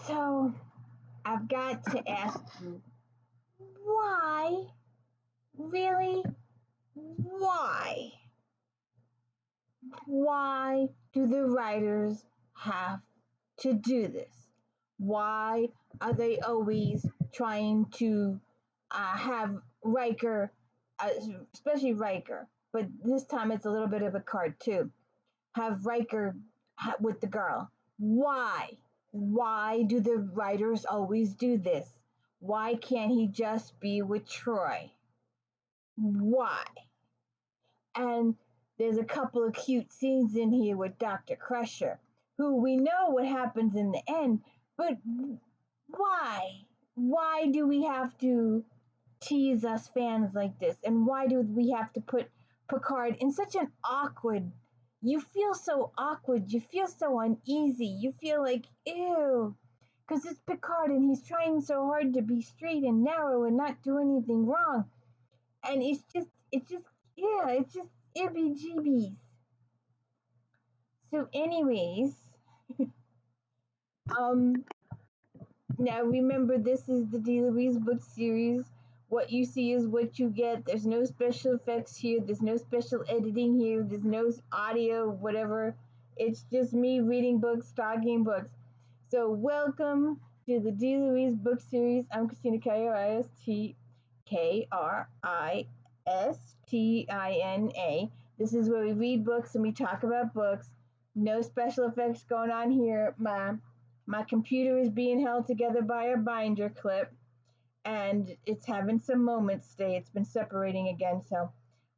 So I've got to ask you, why? Really? Why? Why do the writers have to do this? Why are they always trying to have Riker, uh, especially Riker, but this time it's a little bit of a card too, have Riker with the girl? Why? Why do the writers always do this? Why can't he just be with Troy? Why? And there's a couple of cute scenes in here with Dr. Crusher, who we know what happens in the end, but why? Why do we have to tease us fans like this? And why do we have to put Picard in such an awkward, you feel so awkward, you feel so uneasy, you feel like, ew, because it's Picard and he's trying so hard to be straight and narrow and not do anything wrong. And it's just ibby jeebies. So, anyways, um, now remember this is the D. Louise book series. What you see is what you get. There's no special effects here. There's no special editing here. There's no audio, whatever. It's just me reading books, talking books. So, welcome to the D. Louise book series. I'm Christina Kristina. This is where we read books and we talk about books. No special effects going on here. My computer is being held together by a binder clip, and it's having some moments today. It's been separating again, so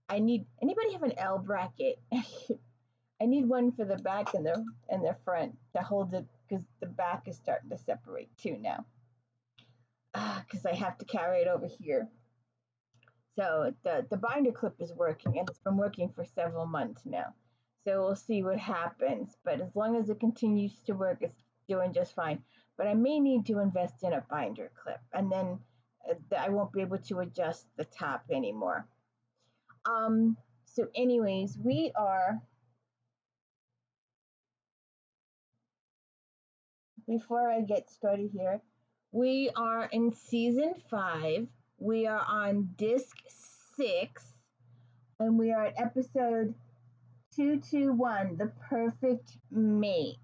I need anybody have an L bracket? I need one for the back and the front to hold it because the back is starting to separate too now. Because I have to carry it over here. So the binder clip is working, and it's been working for several months now. So we'll see what happens. But as long as it continues to work, it's doing just fine. But I may need to invest in a binder clip, and then I won't be able to adjust the top anymore. So anyways, we are, before I get started here, we are in season 5. We are on disc 6, and we are at episode 221, The Perfect Mate.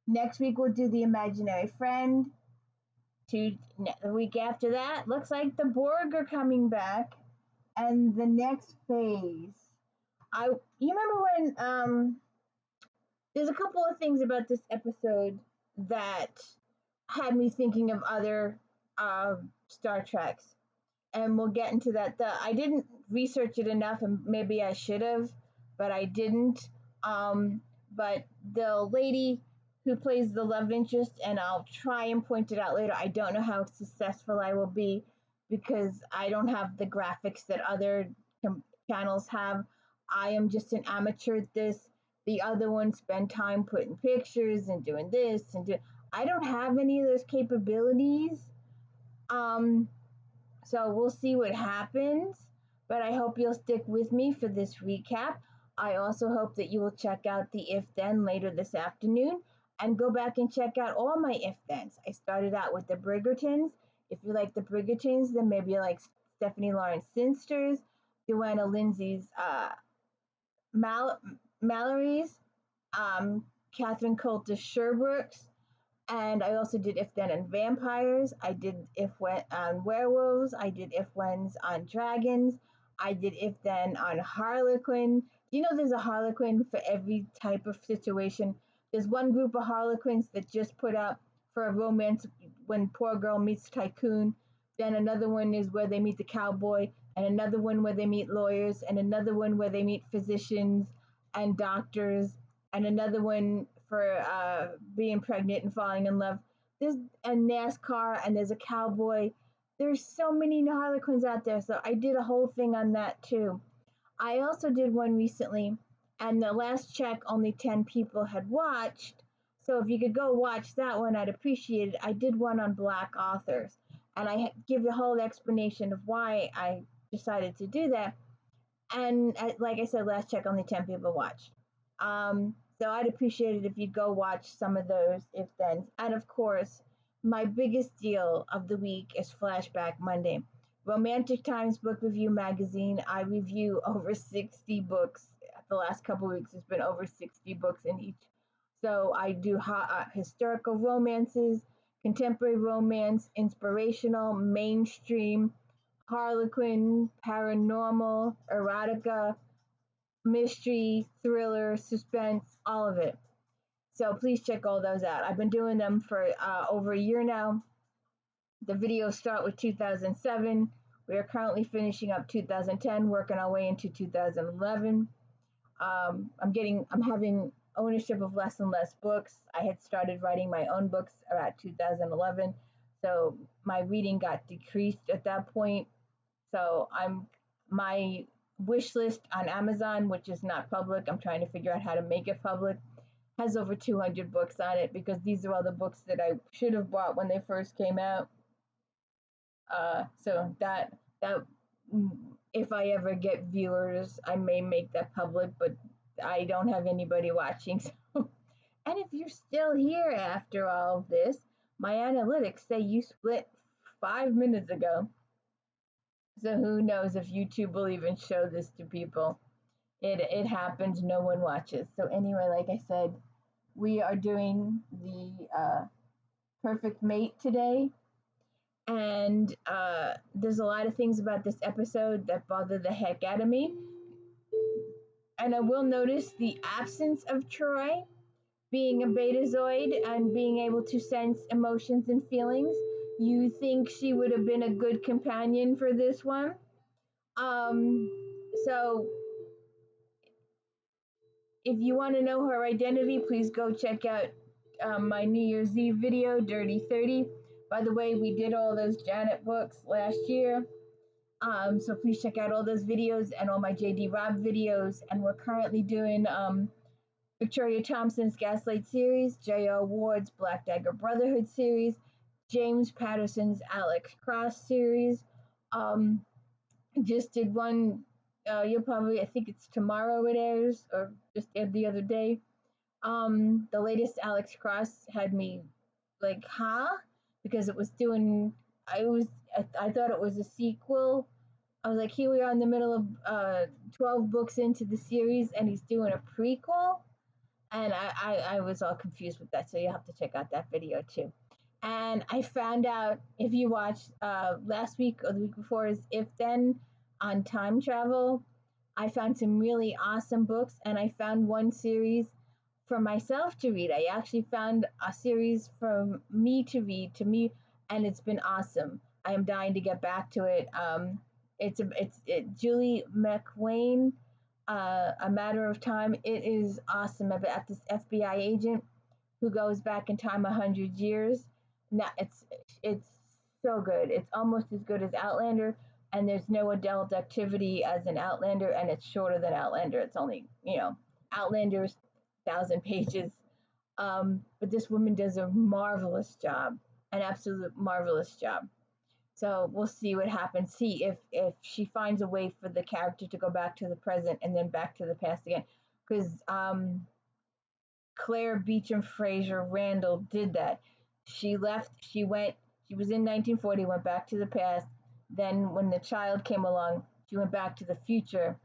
Next week we'll do The Imaginary Friend. The week after that, looks like the Borg are coming back, and the next phase. You remember when there's a couple of things about this episode that had me thinking of other Star Treks, and we'll get into that. I didn't research it enough, and maybe I should have, but I didn't. But the lady who plays the love interest, and I'll try and point it out later. I don't know how successful I will be because I don't have the graphics that other channels have. I am just an amateur at this. The other ones spend time putting pictures and doing this and I don't have any of those capabilities. So we'll see what happens, but I hope you'll stick with me for this recap. I also hope that you will check out the If Then later this afternoon and go back and check out all my If Thens. I started out with the Bridgertons. If you like the Bridgertons, then maybe you like Stephanie Lawrence Sinsters, Joanna Lindsay's Mallory's, Catherine Coulter Sherbrooke's, and I also did If Then on vampires. I did If When on werewolves. I did If When's on dragons. I did If Then on Harlequin. You know, there's a Harlequin for every type of situation. There's one group of Harlequins that just put up for a romance when poor girl meets tycoon. Then another one is where they meet the cowboy, and another one where they meet lawyers, and another one where they meet physicians and doctors, and another one for being pregnant and falling in love. There's a NASCAR and there's a cowboy. There's so many Harlequins out there, so I did a whole thing on that too. I also did one recently, and the last check, only 10 people had watched. So if you could go watch that one, I'd appreciate it. I did one on Black authors, and I give the whole explanation of why I decided to do that. And like I said, last check, only 10 people watched. So I'd appreciate it if you'd go watch some of those if then. And of course, my biggest deal of the week is Flashback Monday. Romantic Times Book Review Magazine. I review over 60 books. The last couple of weeks, it's been over 60 books in each. So I do historical romances, contemporary romance, inspirational, mainstream, Harlequin, paranormal, erotica, mystery, thriller, suspense, all of it. So please check all those out. I've been doing them for over a year now. The videos start with 2007. We are currently finishing up 2010, working our way into 2011. I'm having ownership of less and less books. I had started writing my own books about 2011, so my reading got decreased at that point. So my wish list on Amazon, which is not public, I'm trying to figure out how to make it public, has over 200 books on it because these are all the books that I should have bought when they first came out. So that if I ever get viewers, I may make that public, but I don't have anybody watching. So, and if you're still here after all of this, my analytics say you split 5 minutes ago. So who knows if YouTube will even show this to people? It happens. No one watches. So anyway, like I said, we are doing the perfect mate today, and there's a lot of things about this episode that bother the heck out of me. And I will notice the absence of Troy being a betazoid and being able to sense emotions and feelings. You think she would have been a good companion for this one? So if you want to know her identity, please go check out my New Year's Eve video, Dirty 30. By the way, we did all those Janet books last year. So please check out all those videos and all my JD Robb videos. And we're currently doing Victoria Thompson's Gaslight series, J.R. Ward's Black Dagger Brotherhood series, James Patterson's Alex Cross series. Just did one. You'll probably, I think it's tomorrow it airs, or just the other day. The latest Alex Cross had me like, huh? Because it was doing. I thought it was a sequel. I was like, here we are in the middle of 12 books into the series, and he's doing a prequel. And I was all confused with that, so you have to check out that video too. And I found out, if you watched last week or the week before, is If Then on time travel. I found some really awesome books, and I found one series for myself to read. I actually found a series for me to read to me, and it's been awesome. I am dying to get back to it. It's Julie McWane, A Matter of Time. It is awesome about this FBI agent who goes back in time 100 years. Now it's so good. It's almost as good as Outlander, and there's no adult activity as an Outlander, and it's shorter than Outlander. It's only Outlander's 1,000 pages. But this woman does a marvelous job, an absolute marvelous job. So we'll see what happens. See if she finds a way for the character to go back to the present and then back to the past again. Because Claire Beecham Fraser Randall did that. She left. She was in 1940. Went back to the past. Then when the child came along, she went back to the future.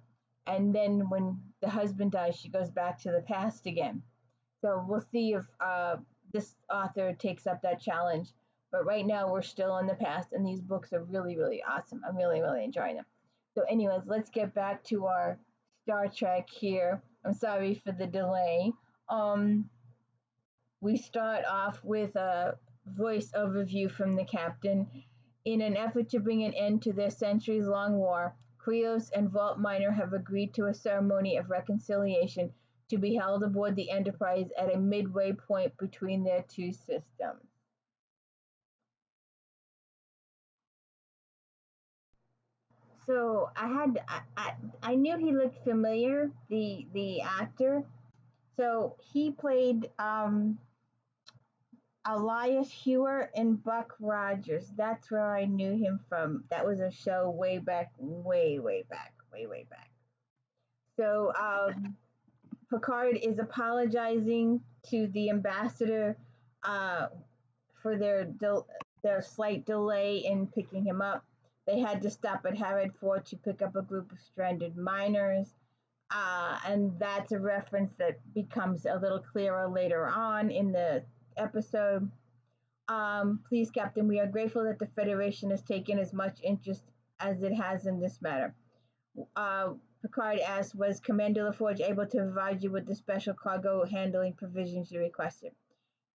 And then when the husband dies, she goes back to the past again. So we'll see if this author takes up that challenge. But right now we're still in the past, and these books are really, really awesome. I'm really, really enjoying them. So anyways, let's get back to our Star Trek here. I'm sorry for the delay. We start off with a voice overview from the captain. In an effort to bring an end to their centuries-long war, Krios and Vault Minor have agreed to a ceremony of reconciliation to be held aboard the Enterprise at a midway point between their two systems. So I knew he looked familiar, the actor. So he played Elias Hewer in Buck Rogers. That's where I knew him from. That was a show way back, way back. So Picard is apologizing to the ambassador uh, for their slight delay in picking him up. They had to stop at Harrod Fort to pick up a group of stranded miners. And that's a reference that becomes a little clearer later on in the episode. Please, Captain, we are grateful that the Federation has taken as much interest as it has in this matter. Uh, Picard asked, was Commander LaForge able to provide you with the special cargo handling provisions you requested?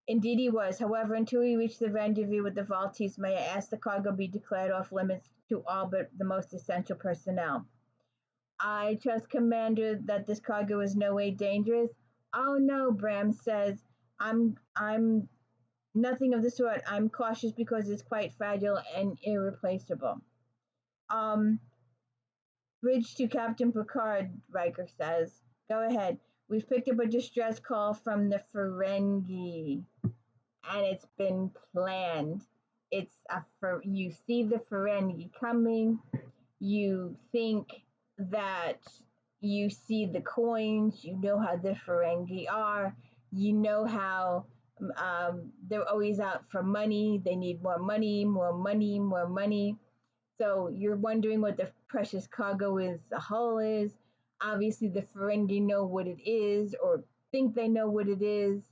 Indeed he was. However, until we reach the rendezvous with the Maltese, may I ask the cargo be declared off limits to all but the most essential personnel? I trust, Commander, that this cargo is no way dangerous. Oh no, Bram says. I'm nothing of the sort. I'm cautious because it's quite fragile and irreplaceable. Um, Bridge to Captain Picard, Riker says. Go ahead. We've picked up a distress call from the Ferengi, and it's been planned. You see the Ferengi coming. You think that you see the coins. You know how the Ferengi are. You know how they're always out for money. They need more money, more money, more money. So you're wondering what the precious cargo is, the hull is. Obviously, the Ferengi know what it is or think they know what it is,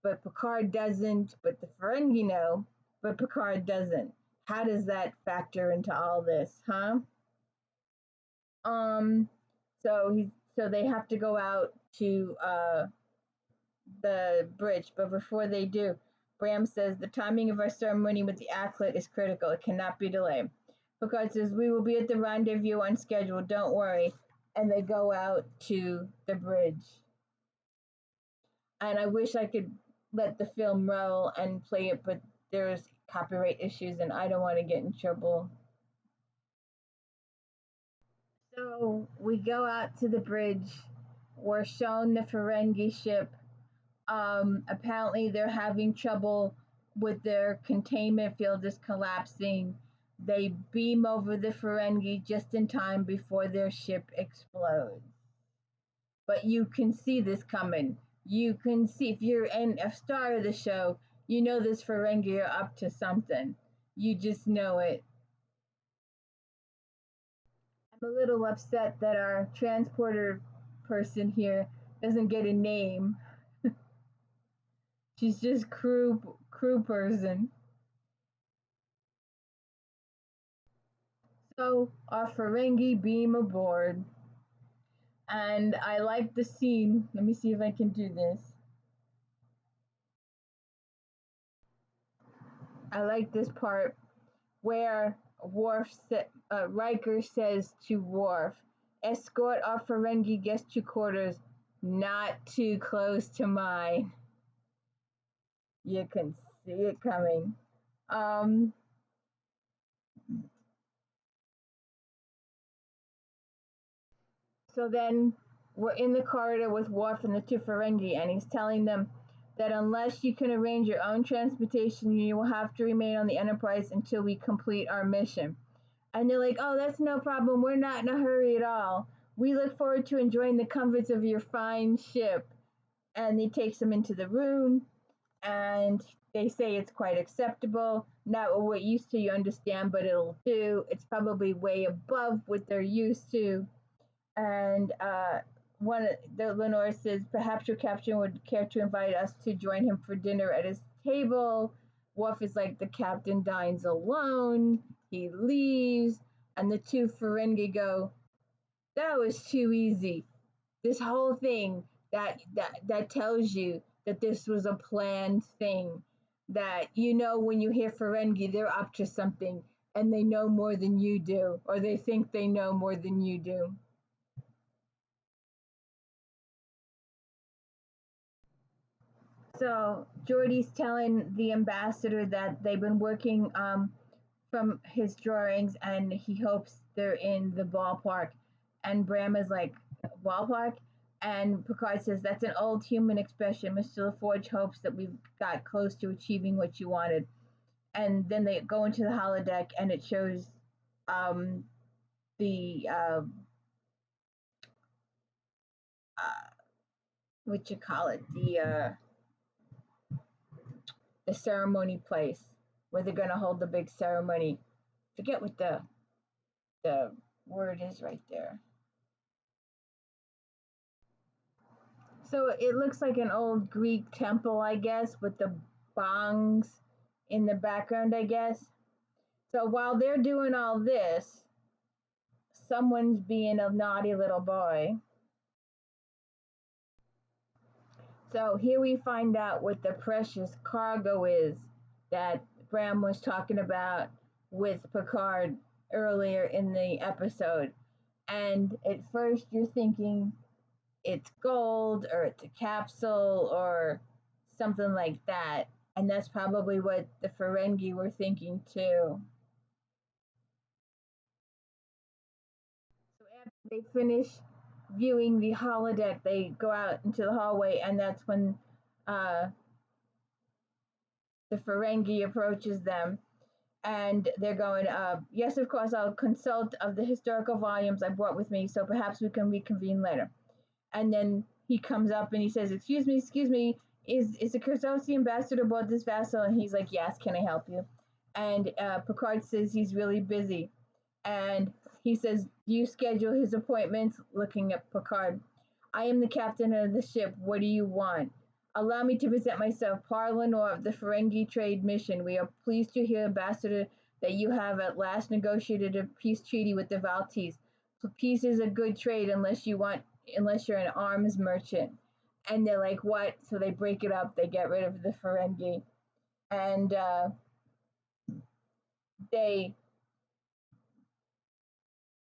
but Picard doesn't. But the Ferengi know, but Picard doesn't. How does that factor into all this, huh? Um, so they have to go out to the bridge, but before they do, Bram says the timing of our ceremony with the Aklet is critical. It cannot be delayed. Picard says we will be at the rendezvous on schedule. Don't worry. And they go out to the bridge. And I wish I could let the film roll and play it, but there's copyright issues, and I don't want to get in trouble. So we go out to the bridge. We're shown the Ferengi ship. Apparently, they're having trouble with their containment field is collapsing. They beam over the Ferengi just in time before their ship explodes. But you can see this coming. You can see, if you're a star of the show, you know this Ferengi are up to something. You just know it. I'm a little upset that our transporter person here doesn't get a name. She's just crew person. So our Ferengi beam aboard, and I like the scene. Let me see if I can do this. I like this part where Riker says to Worf, "Escort our Ferengi guest to quarters, not too close to mine." You can see it coming. Um, So then we're in the corridor with Worf and the two Ferengi, and he's telling them that unless you can arrange your own transportation, you will have to remain on the Enterprise until we complete our mission. And they're like, oh, that's no problem. We're not in a hurry at all. We look forward to enjoying the comforts of your fine ship. And he takes them into the room, and they say it's quite acceptable. Not what we're used to, you understand, but it'll do. It's probably way above what they're used to. And one the Lenore says, perhaps your captain would care to invite us to join him for dinner at his table. Worf is like, the captain dines alone. He leaves, and the two Ferengi go, that was too easy. This whole thing that tells you that this was a planned thing. That when you hear Ferengi, they're up to something, and they know more than you do, or they think they know more than you do. So Geordie's telling the ambassador that they've been working from his drawings, and he hopes they're in the ballpark. And Bram is like, ballpark? And Picard says, that's an old human expression. Mr. LaForge hopes that we've got close to achieving what you wanted. And then they go into the holodeck, and it shows um, the what you call it, the ceremony place where they're gonna hold the big ceremony. Forget what the word is right there. So it looks like an old Greek temple, I guess, with the bongs in the background, I guess. So while they're doing all this, someone's being a naughty little boy. So here we find out what the precious cargo is that Bram was talking about with Picard earlier in the episode. And at first you're thinking it's gold or it's a capsule or something like that. And that's probably what the Ferengi were thinking too. So after they finish viewing the holodeck, they go out into the hallway, and that's when uh, the Ferengi approaches them, and they're going, yes, of course, I'll consult of the historical volumes I brought with me, so perhaps we can reconvene later. And then he comes up and he says, excuse me, is the Kurzosi ambassador aboard this vessel? And he's like, yes, can I help you? And Picard says he's really busy. And he says, do you schedule his appointments? Looking at Picard. I am the captain of the ship. What do you want? Allow me to present myself, Parlanor of the Ferengi Trade Mission. We are pleased to hear, Ambassador, that you have at last negotiated a peace treaty with the Valtis. So peace is a good trade unless you're an arms merchant. And they're like, what? So they break it up. They get rid of the Ferengi, and they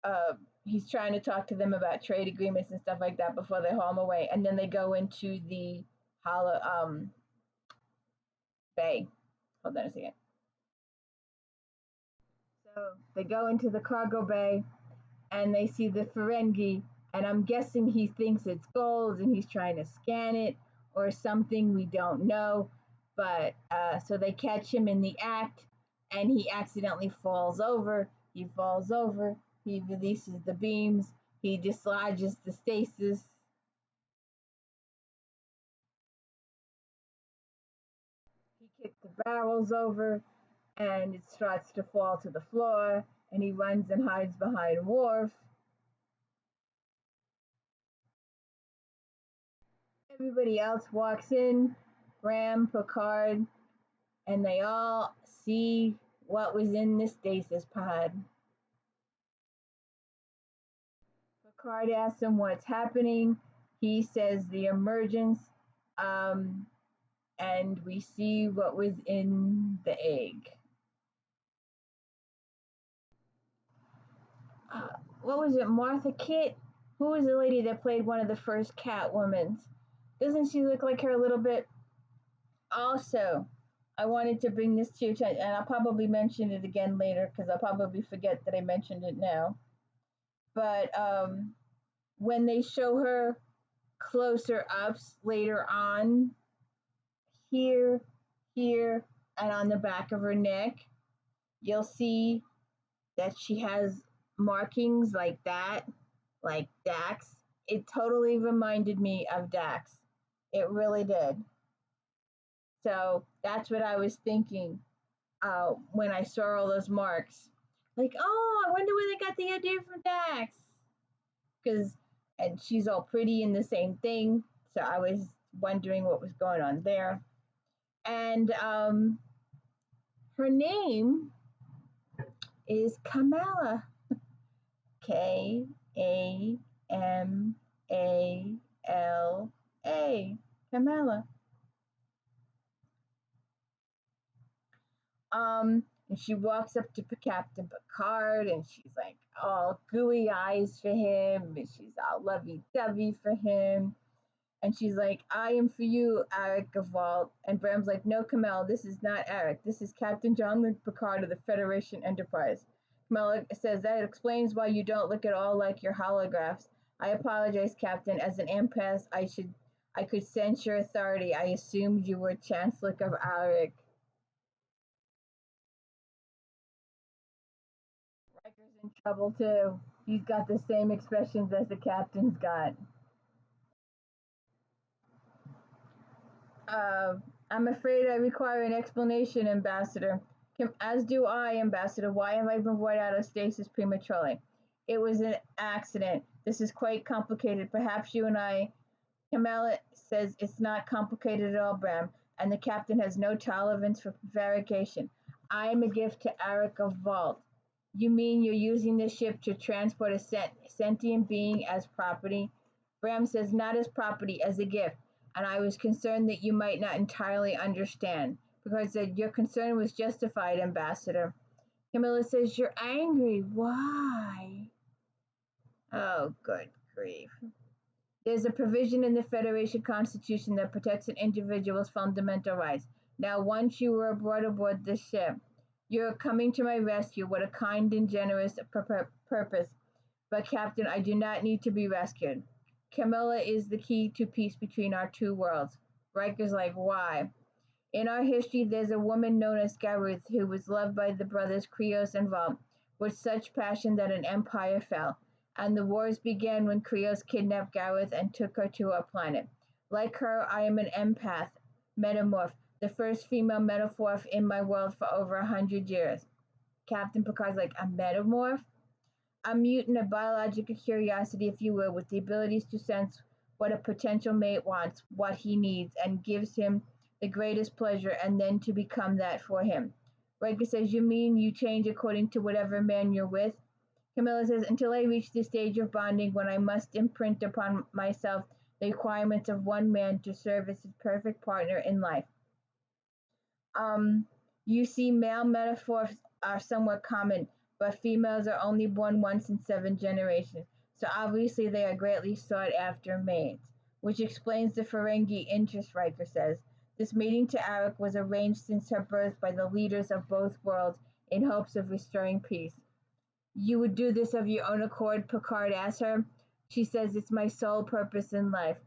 uh, he's trying to talk to them about trade agreements and stuff like that before they haul him away. And then they go into the hollow bay. Hold on a second. So they go into the cargo bay and they see the Ferengi, and I'm guessing he thinks it's gold and he's trying to scan it or something. We don't know. But so they catch him in the act, and he accidentally falls over. He falls over. He releases the beams. He dislodges the stasis. He kicks the barrels over, and it starts to fall to the floor. And he runs and hides behind Worf. Everybody else walks in, Graham, Picard, and they all see what was in the stasis pod. Picard asks him what's happening. He says the emergence, um, and we see what was in the egg. What was it, Martha Kitt? Who was the lady that played one of the first Catwomans? Doesn't she look like her a little bit? Also, I wanted to bring this to your attention, and I'll probably mention it again later because I'll probably forget that I mentioned it now. But when they show her closer ups later on, here, here, and on the back of her neck, you'll see that she has markings like that, like Dax. It totally reminded me of Dax. It really did. So that's what I was thinking when I saw all those marks. Like, oh, I wonder where they got the idea from Dax. Because, and she's all pretty in the same thing. So I was wondering what was going on there. And her name is Kamala. Kamala. And she walks up to Captain Picard, and she's like all gooey eyes for him, and she's all lovey-dovey for him. And she's like, I am for you, Eric Gavalt. And Bram's like, no, Kamel, this is not Eric. This is Captain John-Luc Picard of the Federation Enterprise. Kamel says, that explains why you don't look at all like your holographs. I apologize, Captain. As an empath, I could sense your authority. I assumed you were Chancellor of Eric. Riker's in trouble too. He's got the same expressions as the captain's got. Uh, I'm afraid I require an explanation, Ambassador. As do I, Ambassador. Why have I been brought out of stasis prematurely? It was an accident. This is quite complicated. Perhaps you and I. Kamala says it's not complicated at all, Bram, and the captain has no tolerance for prevarication. I am a gift to Arika Vault. You mean you're using this ship to transport a sentient being as property? Bram says not as property, as a gift, and I was concerned that you might not entirely understand, because your concern was justified, Ambassador. Camilla says you're angry. Why? Oh, good grief. There's a provision in the Federation Constitution that protects an individual's fundamental rights. Now, once you were brought aboard this ship, you're coming to my rescue with a kind and generous purpose. But, Captain, I do not need to be rescued. Camilla is the key to peace between our two worlds. Riker's like, why? In our history, there's a woman known as Gareth who was loved by the brothers Krios and Vault with such passion that an empire fell, and the wars began when Krios kidnapped Gareth and took her to our planet. Like her, I am an empath, metamorph, the first female metamorph in my world for over 100 years. Captain Picard's like, a metamorph? A mutant, a biological curiosity, if you will, with the abilities to sense what a potential mate wants, what he needs, and gives him the greatest pleasure, and then to become that for him. Riker says, you mean you change according to whatever man you're with? Camilla says, until I reach the stage of bonding when I must imprint upon myself the requirements of one man to serve as his perfect partner in life. You see, male metaphors are somewhat common, but females are only born once in 7 generations, so obviously they are greatly sought after mates, which explains the Ferengi interest, Riker says. This meeting to Arik was arranged since her birth by the leaders of both worlds in hopes of restoring peace. You would do this of your own accord, Picard asks her. She says, it's my sole purpose in life.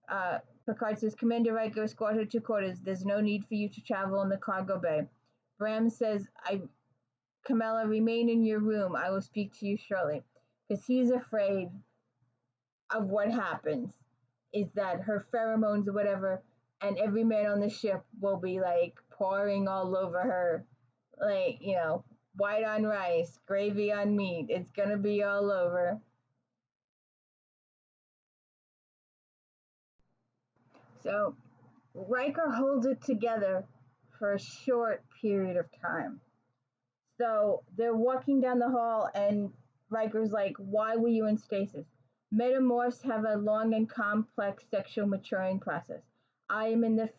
Uh, Picard says, Commander Riker, escort her to quarters. There's no need for you to travel in the cargo bay. Bram says, Kamala, remain in your room. I will speak to you shortly. Because he's afraid of what happens, is that her pheromones or whatever, and every man on the ship will be like pouring all over her, like, white on rice, gravy on meat. It's gonna be all over. So Riker holds it together for a short period of time. So they're walking down the hall, and Riker's like, why were you in stasis? Metamorphs have a long and complex sexual maturing process. I am in the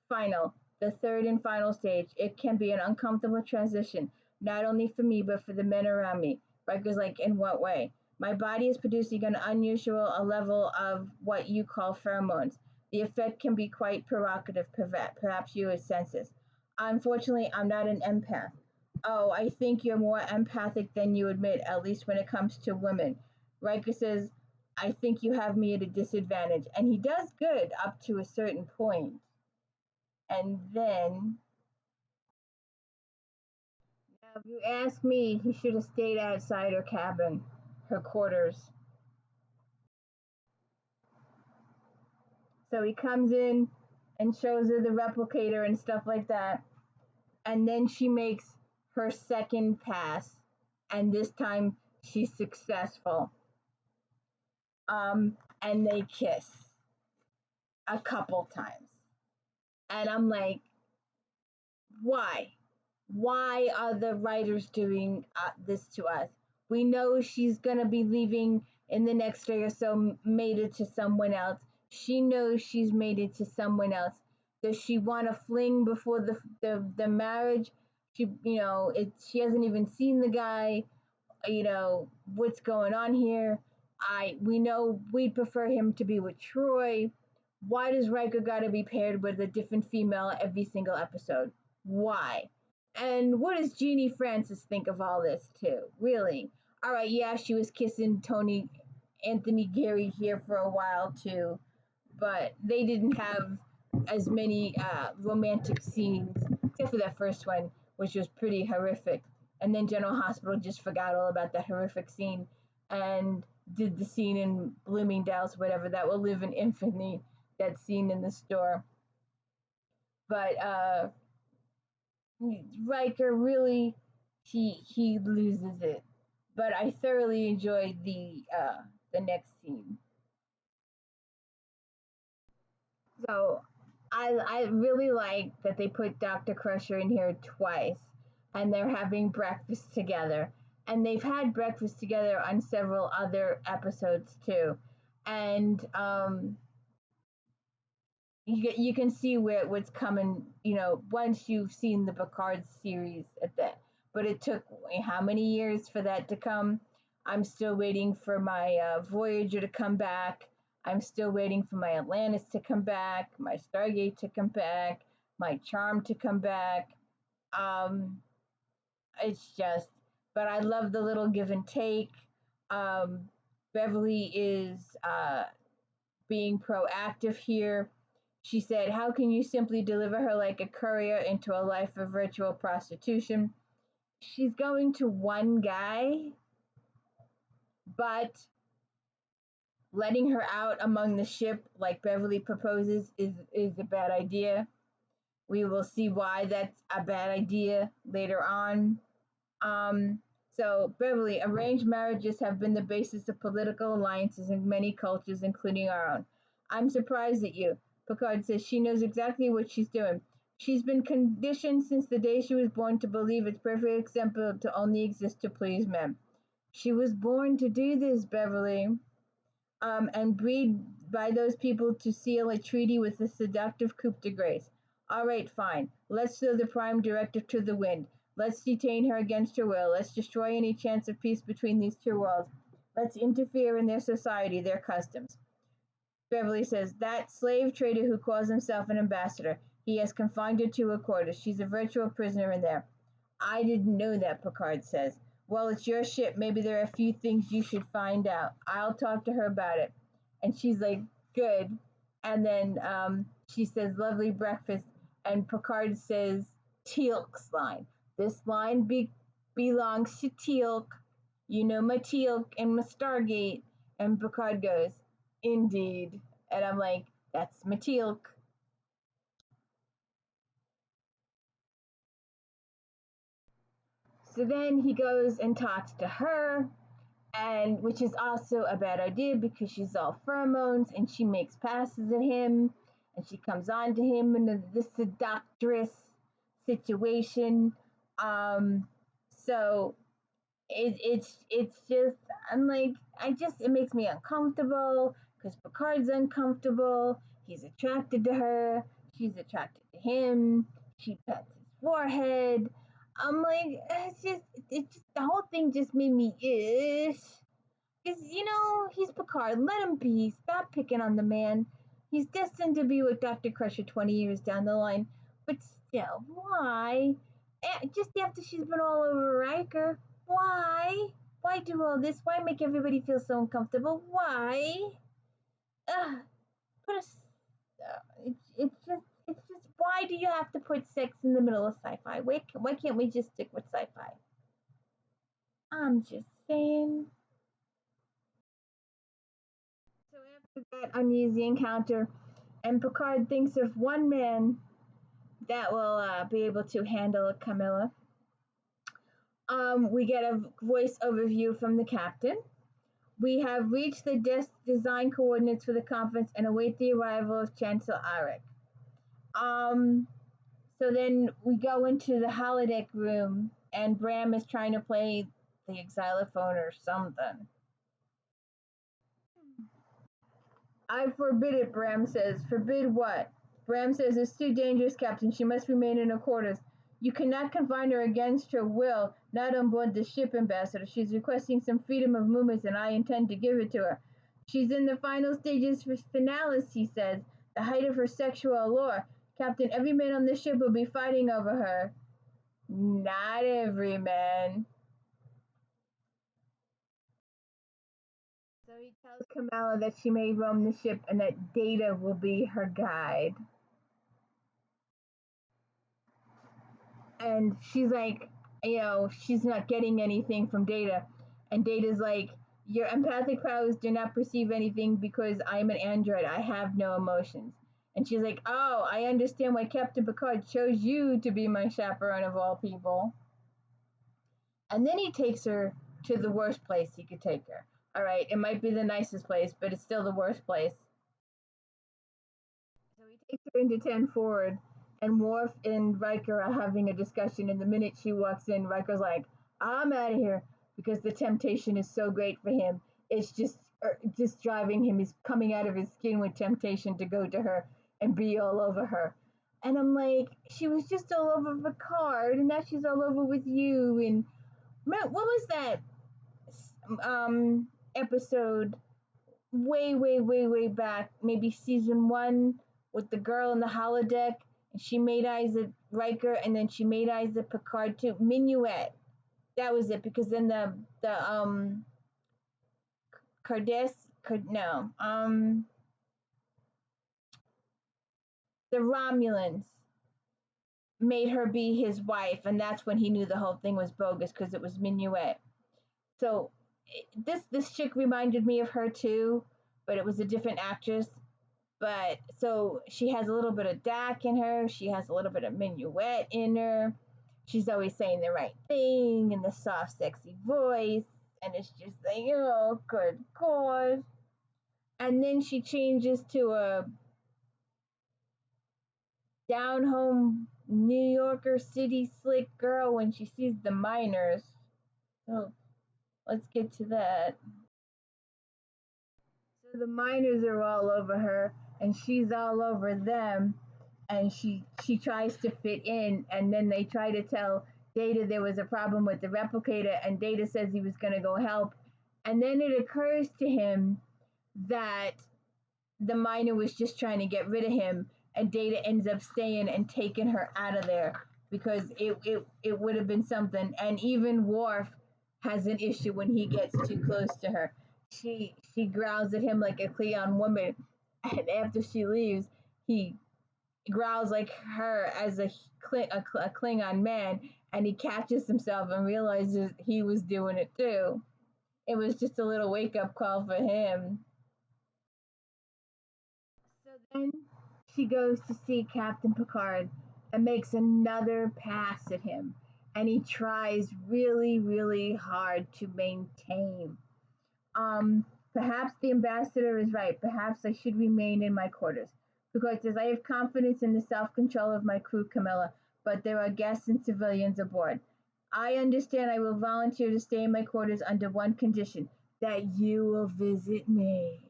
final, the third and final stage. It can be an uncomfortable transition, not only for me, but for the men around me. Riker's like, in what way? My body is producing an unusual level of what you call pheromones. The effect can be quite provocative, perhaps you would sense this. Unfortunately, I'm not an empath. Oh, I think you're more empathic than you admit, at least when it comes to women. Riker says, I think you have me at a disadvantage. And he does good up to a certain point. And then, now if you ask me, he should have stayed outside her cabin, her quarters. So he comes in and shows her the replicator and stuff like that. And then she makes her second pass. And this time she's successful. And they kiss a couple times. And I'm like, why? Why are the writers doing this to us? We know she's going to be leaving in the next day or so, mated to someone else. She knows she's mated to someone else. Does she want to fling before the marriage? She hasn't even seen the guy. What's going on here? We know we'd prefer him to be with Troy. Why does Riker gotta be paired with a different female every single episode? Why? And what does Jeannie Francis think of all this too? Really? All right, yeah, she was kissing Anthony Gary here for a while too, but they didn't have as many romantic scenes, except for that first one, which was pretty horrific. And then General Hospital just forgot all about that horrific scene and did the scene in Bloomingdale's, whatever, that will live in infamy that scene in the store. But Riker really, he loses it. But I thoroughly enjoyed the next scene. So I really like that they put Dr. Crusher in here twice, and they're having breakfast together. And they've had breakfast together on several other episodes too. And you can see what's coming, once you've seen the Picard series at that. But it took how many years for that to come? I'm still waiting for my Voyager to come back. I'm still waiting for my Atlantis to come back, my Stargate to come back, my Charm to come back. Um, it's just, but I love the little give and take. Um, Beverly is being proactive here. She said, "How can you simply deliver her like a courier into a life of virtual prostitution?" She's going to one guy, but letting her out among the ship like Beverly proposes is a bad idea. We will see why that's a bad idea later on. Um, so, Beverly, arranged marriages have been the basis of political alliances in many cultures, including our own. I'm surprised at you. Picard says she knows exactly what she's doing. She's been conditioned since the day she was born to believe it's perfectly acceptable to only exist to please men. She was born to do this, Beverly, and breed by those people to seal a treaty with the seductive coup de grace. All right, fine. Let's throw the Prime Directive to the wind. Let's detain her against her will. Let's destroy any chance of peace between these two worlds. Let's interfere in their society, their customs. Beverly says, that slave trader who calls himself an ambassador, he has confined her to her quarters. She's a virtual prisoner in there. I didn't know that, Picard says. Well, it's your ship. Maybe there are a few things you should find out. I'll talk to her about it. And she's like, good. And then she says, lovely breakfast. And Picard says, Teal'c's line. This line belongs to Teal'c. You know my Teal'c and my Stargate. And Picard goes, indeed. And I'm like, that's my Teal'c. So then he goes and talks to her, and which is also a bad idea because she's all pheromones and she makes passes at him and she comes on to him in the seductress situation. Um, so it's just I'm like it makes me uncomfortable because Picard's uncomfortable. He's attracted to her. She's attracted to him. She pets his forehead. I'm like it's just the whole thing just made me ish. Because he's Picard. Let him be. Stop picking on the man. He's destined to be with Dr. Crusher 20 years down the line. But still, why? Just after she's been all over Riker. Why? Why do all this? Why make everybody feel so uncomfortable? Why? Ugh, put a. It's just. Why do you have to put sex in the middle of sci-fi? Why can't we just stick with sci-fi? I'm just saying. So after that uneasy encounter, and Picard thinks of one man that will be able to handle Kamala. We get a voice overview from the captain. We have reached the design coordinates for the conference and await the arrival of Chancellor Arik. So then we go into the holodeck room, and Bram is trying to play the xylophone or something. I forbid it, Bram says. Forbid what? Bram says, it's too dangerous, Captain. She must remain in her quarters. You cannot confine her against her will, not on board the ship, Ambassador. She's requesting some freedom of movement, and I intend to give it to her. She's in the final stages for finalis, he says, the height of her sexual allure. Captain, every man on the ship will be fighting over her. Not every man. So he tells Kamala that she may roam the ship and that Data will be her guide. And she's like, she's not getting anything from Data. And Data's like, your empathic powers do not perceive anything because I'm an android. I have no emotions. And she's like, oh, I understand why Captain Picard chose you to be my chaperone of all people. And then he takes her to the worst place he could take her. All right, it might be the nicest place, but it's still the worst place. So he takes her into 10 Forward, and Worf and Riker are having a discussion. And the minute she walks in, Riker's like, I'm out of here because the temptation is so great for him. It's just driving him. He's coming out of his skin with temptation to go to her and be all over her. And I'm like, she was just all over Picard, and now she's all over with you. And what was that episode way back, maybe season one, with the girl in the holodeck, and she made eyes at Riker, and then she made eyes at Picard too. Minuet. That was it, because then the Cardes, no, the Romulans made her be his wife, and that's when he knew the whole thing was bogus because it was Minuet. So this chick reminded me of her too, but it was a different actress. But so she has a little bit of Dak in her. She has a little bit of Minuet in her. She's always saying the right thing in the soft, sexy voice. And it's just like, oh, good God. And then she changes to a down home New Yorker city slick girl when she sees the miners. So let's get to that. So the miners are all over her, and she's all over them, and she tries to fit in, and then they try to tell Data there was a problem with the replicator, and Data says he was going to go help, and then it occurs to him that the miner was just trying to get rid of him, and Data ends up staying and taking her out of there because it would have been something. And even Worf has an issue when he gets too close to her. She growls at him like a Klingon woman, and after she leaves, he growls like her as a Klingon man, and he catches himself and realizes he was doing it too. It was just a little wake up call for him. So then she goes to see Captain Picard and makes another pass at him, and he tries really hard to maintain. Perhaps the ambassador is right. Perhaps I should remain in my quarters. Picard says, I have confidence in the self control of my crew, Kamala, but there are guests and civilians aboard. I understand I will volunteer to stay in my quarters under one condition, that you will visit me.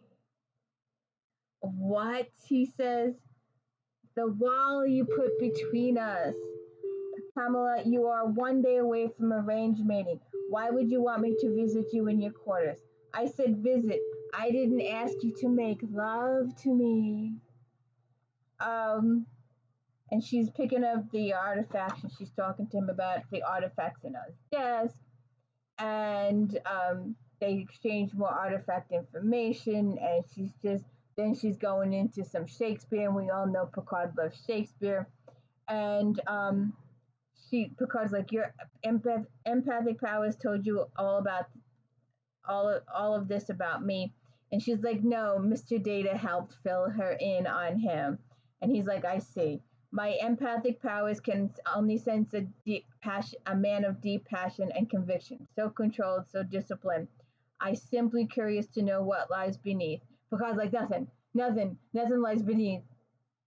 What? He says. The wall you put between us. Kamala, you are one day away from arranged mating. Why would you want me to visit you in your quarters? I said visit. I didn't ask you to make love to me. Um, and she's picking up the artifacts, and she's talking to him about the artifacts in his desk. And they exchange more artifact information, and she's going into some Shakespeare, and we all know Picard loves Shakespeare. And Picard's like, your empathic powers told you all about all of this about me. And she's like, no, Mr. Data helped fill her in on him. And he's like, I see. My empathic powers can only sense a man of deep passion and conviction, so controlled, so disciplined. I simply curious to know what lies beneath. Picard's like, nothing lies beneath.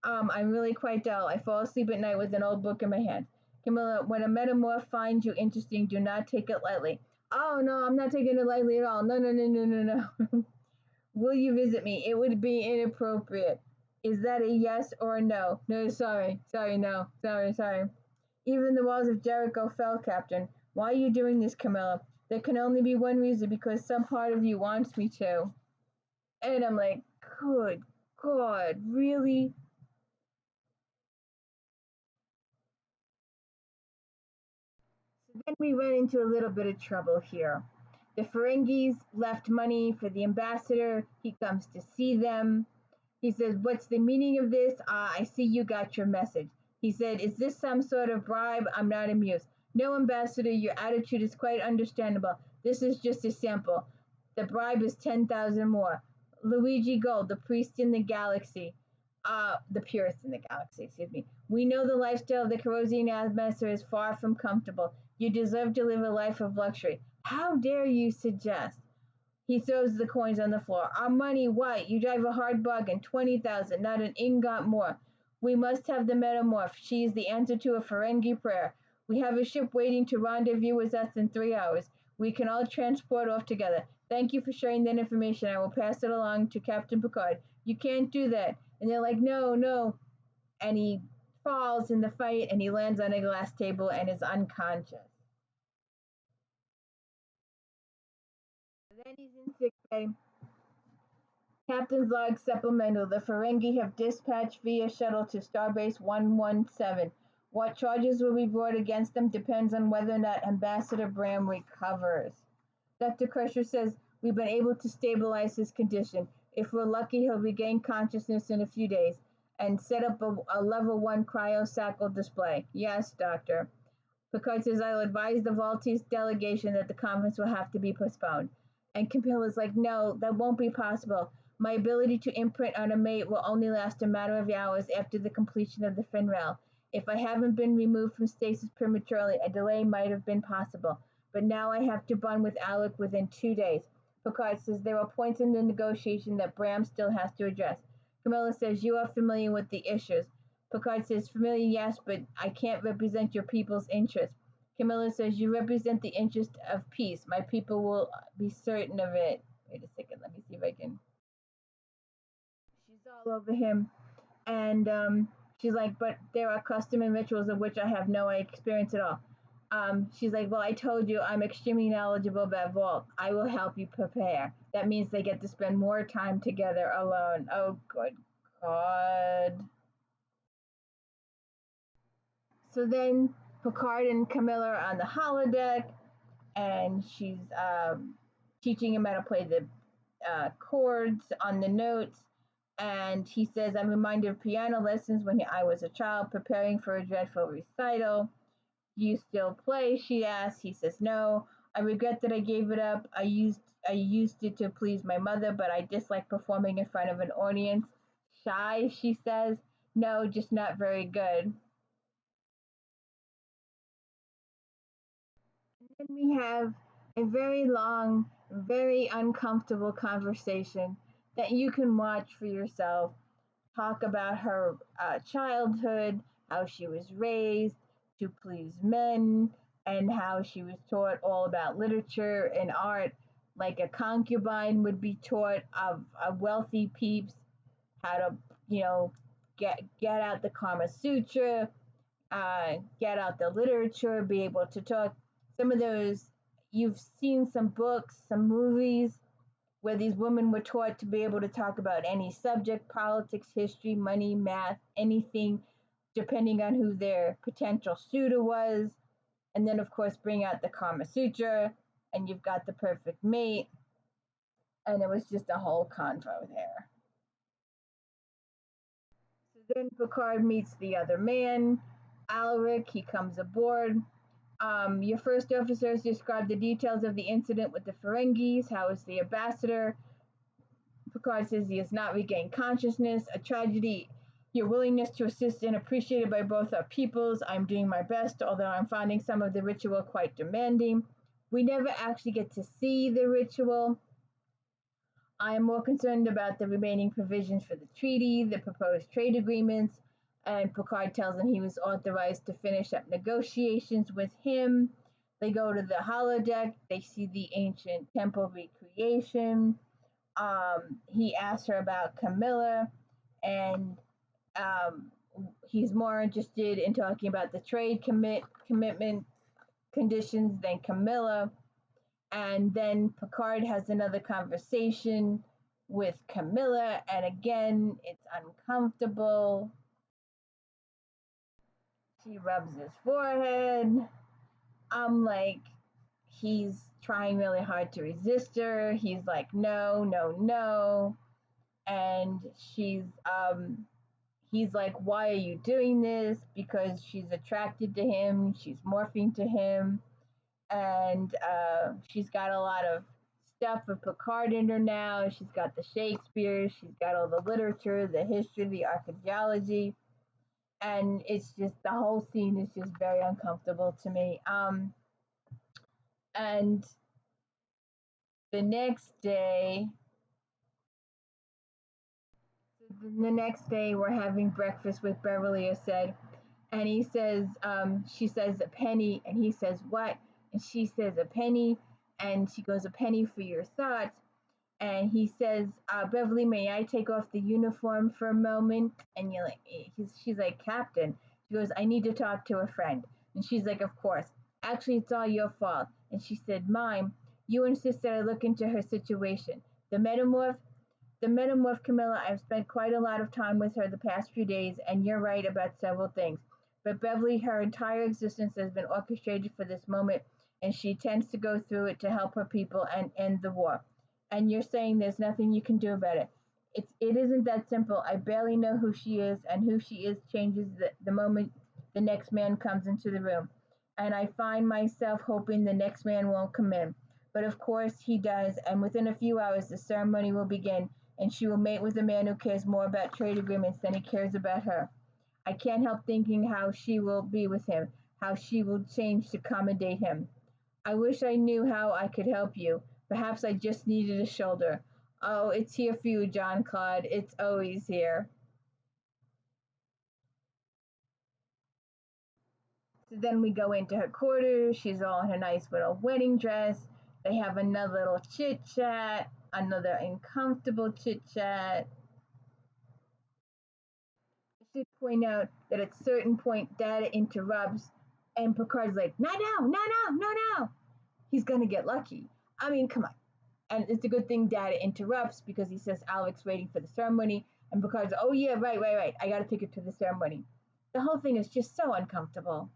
I'm really quite dull. I fall asleep at night with an old book in my hand. Camilla, when a metamorph finds you interesting, do not take it lightly. Oh no, I'm not taking it lightly at all. No. Will you visit me? It would be inappropriate. Is that a yes or a no? No, sorry, no, sorry. Even the walls of Jericho fell, Captain. Why are you doing this, Camilla? There can only be one reason, because some part of you wants me to. And I'm like, good God, really? So then we run into a little bit of trouble here. The Ferengis left money for the ambassador. He comes to see them. He says, what's the meaning of this? I see you got your message. He said, is this some sort of bribe? I'm not amused. No, Ambassador, your attitude is quite understandable. This is just a sample. The bribe is 10,000 more. Luigi Gold, the priest in the galaxy. The purest in the galaxy, excuse me. We know the lifestyle of the Corrosian Master is far from comfortable. You deserve to live a life of luxury. How dare you suggest? He throws the coins on the floor. Our money, what? You drive a hard bargain. 20,000, not an ingot more. We must have the metamorph. She is the answer to a Ferengi prayer. We have a ship waiting to rendezvous with us in 3 hours. We can all transport off together. Thank you for sharing that information. I will pass it along to Captain Picard. You can't do that. And they're like, no, no. And he falls in the fight and he lands on a glass table and is unconscious. Then he's in sickbay. Captain's log supplemental. The Ferengi have dispatched via shuttle to Starbase 117. What charges will be brought against them depends on whether or not Ambassador Bram recovers. Dr. Crusher says we've been able to stabilize his condition. If we're lucky, he'll regain consciousness in a few days and set up a level 1 cryosackle display. Yes, Doctor. Picard says I'll advise the Maltese delegation that the conference will have to be postponed. And Camilla's like, no, that won't be possible. My ability to imprint on a mate will only last a matter of hours after the completion of the Finral. If I haven't been removed from stasis prematurely, a delay might have been possible. But now I have to bond with Alec within 2 days. Picard says there are points in the negotiation that Bram still has to address. Camilla says you are familiar with the issues. Picard says familiar, yes, but I can't represent your people's interests. Camilla says you represent the interest of peace. My people will be certain of it. Wait a second, let me see if I can. She's all over him. And she's like, but there are custom and rituals of which I have no experience at all. She's like, well, I told you I'm extremely knowledgeable about Vault. I will help you prepare. That means they get to spend more time together alone. Oh, good God. So then Picard and Camilla are on the holodeck, and she's teaching him how to play the chords on the notes. And he says, I'm reminded of piano lessons when I was a child preparing for a dreadful recital. Do you still play? She asks. He says, no. I regret that I gave it up. I used it to please my mother, but I dislike performing in front of an audience. Shy, she says. No, just not very good. And then we have a very long, very uncomfortable conversation that you can watch for yourself. Talk about her childhood, how she was raised to please men, and how she was taught all about literature and art, like a concubine would be taught of a wealthy peeps how to, you know, get out the Kama Sutra, get out the literature, be able to talk. Some of those, you've seen some books, some movies where these women were taught to be able to talk about any subject, politics, history, money, math, anything, depending on who their potential suitor was. And then, of course, bring out the Kama Sutra, and you've got the perfect mate. And it was just a whole convo there. So then Picard meets the other man, Alaric. He comes aboard. Your first officers described the details of the incident with the Ferengis. How is the ambassador? Picard says he has not regained consciousness. A tragedy. Your willingness to assist and appreciated by both our peoples. I'm doing my best, although I'm finding some of the ritual quite demanding. We never actually get to see the ritual. I am more concerned about the remaining provisions for the treaty, the proposed trade agreements, and Picard tells him he was authorized to finish up negotiations with him. They go to the holodeck. They see the ancient temple recreation. He asks her about Camilla, and he's more interested in talking about the trade commitment conditions than Camilla. And then Picard has another conversation with Camilla, and again, it's uncomfortable. She rubs his forehead. I'm like, he's trying really hard to resist her. He's like, no, no, no. And he's like, why are you doing this? Because she's attracted to him. She's morphing to him. And she's got a lot of stuff of Picard in her now. She's got the Shakespeare, she's got all the literature, the history, the archaeology, and it's just the whole scene is just very uncomfortable to me. And the next day, the next day we're having breakfast with Beverly, I said, and he says, she says a penny, and he says what? And she says a penny, and she goes, a penny for your thoughts. And he says, Beverly, may I take off the uniform for a moment? And you're like, she's like, Captain. She goes, I need to talk to a friend. And she's like, of course. Actually, it's all your fault. And she said, Mime, you insist that I look into her situation. The metamorph, the metamorph Camilla, I've spent quite a lot of time with her the past few days, and you're right about several things. But Beverly, her entire existence has been orchestrated for this moment, and she tends to go through it to help her people and end the war. And you're saying there's nothing you can do about it. It isn't that simple. I barely know who she is, and who she is changes the moment the next man comes into the room. And I find myself hoping the next man won't come in. But of course he does, and within a few hours the ceremony will begin, and she will mate with a man who cares more about trade agreements than he cares about her. I can't help thinking how she will be with him, how she will change to accommodate him. I wish I knew how I could help you. Perhaps I just needed a shoulder. Oh, it's here for you, John Claude. It's always here. So then we go into her quarters. She's all in her nice little wedding dress. They have another little chit chat, another uncomfortable chit chat. I should point out that at a certain point, Data interrupts, and Picard's like, "Not now, not now, not now." He's gonna get lucky. I mean, come on. And it's a good thing Data interrupts because he says Alec's waiting for the ceremony, and Picard's, "Oh yeah, right, right, right. I got to take her to the ceremony." The whole thing is just so uncomfortable.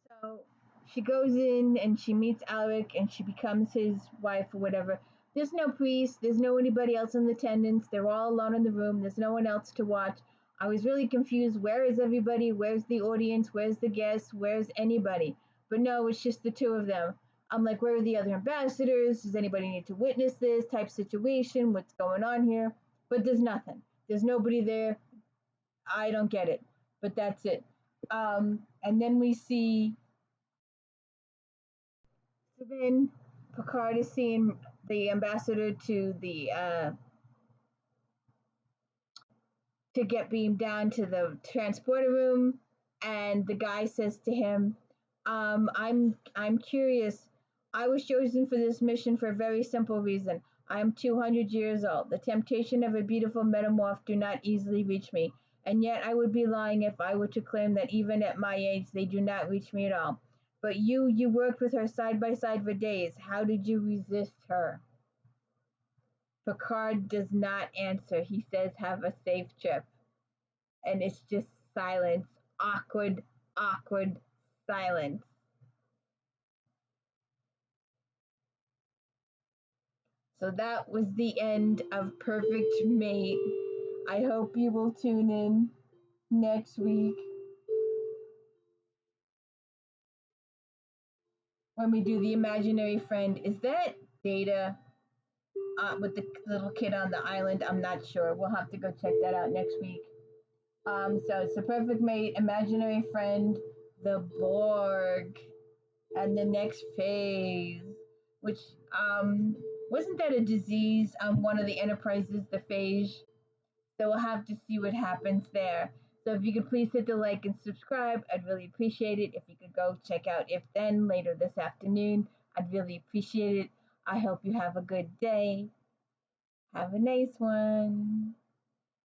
So she goes in and she meets Alec and she becomes his wife or whatever. There's no priest, there's no anybody else in attendance. They're all alone in the room. There's no one else to watch. I was really confused. Where is everybody? Where's the audience? Where's the guests? Where's anybody? But no, it's just the two of them. I'm like, where are the other ambassadors? Does anybody need to witness this type situation? What's going on here? But there's nothing. There's nobody there. I don't get it. But that's it. And then we see. So then Picard is seeing the ambassador to get beamed down to the transporter room, and the guy says to him, I'm curious. I was chosen for this mission for a very simple reason. I am 200 years old. The temptation of a beautiful metamorph do not easily reach me, and yet I would be lying if I were to claim that even at my age they do not reach me at all. But you worked with her side by side for days. How did you resist her? Picard does not answer. He says, have a safe trip. And it's just silence. Awkward, awkward silence. So that was the end of Perfect Mate. I hope you will tune in next week when we do the imaginary friend. Is that Data with the little kid on the island? I'm not sure. We'll have to go check that out next week. So it's the Perfect Mate, imaginary friend, the Borg, and the next phase, which wasn't that a disease on one of the enterprises, the phage? So we'll have to see what happens there. So if you could please hit the like and subscribe, I'd really appreciate it. If you could go check out If Then later this afternoon, I'd really appreciate it. I hope you have a good day. Have a nice one.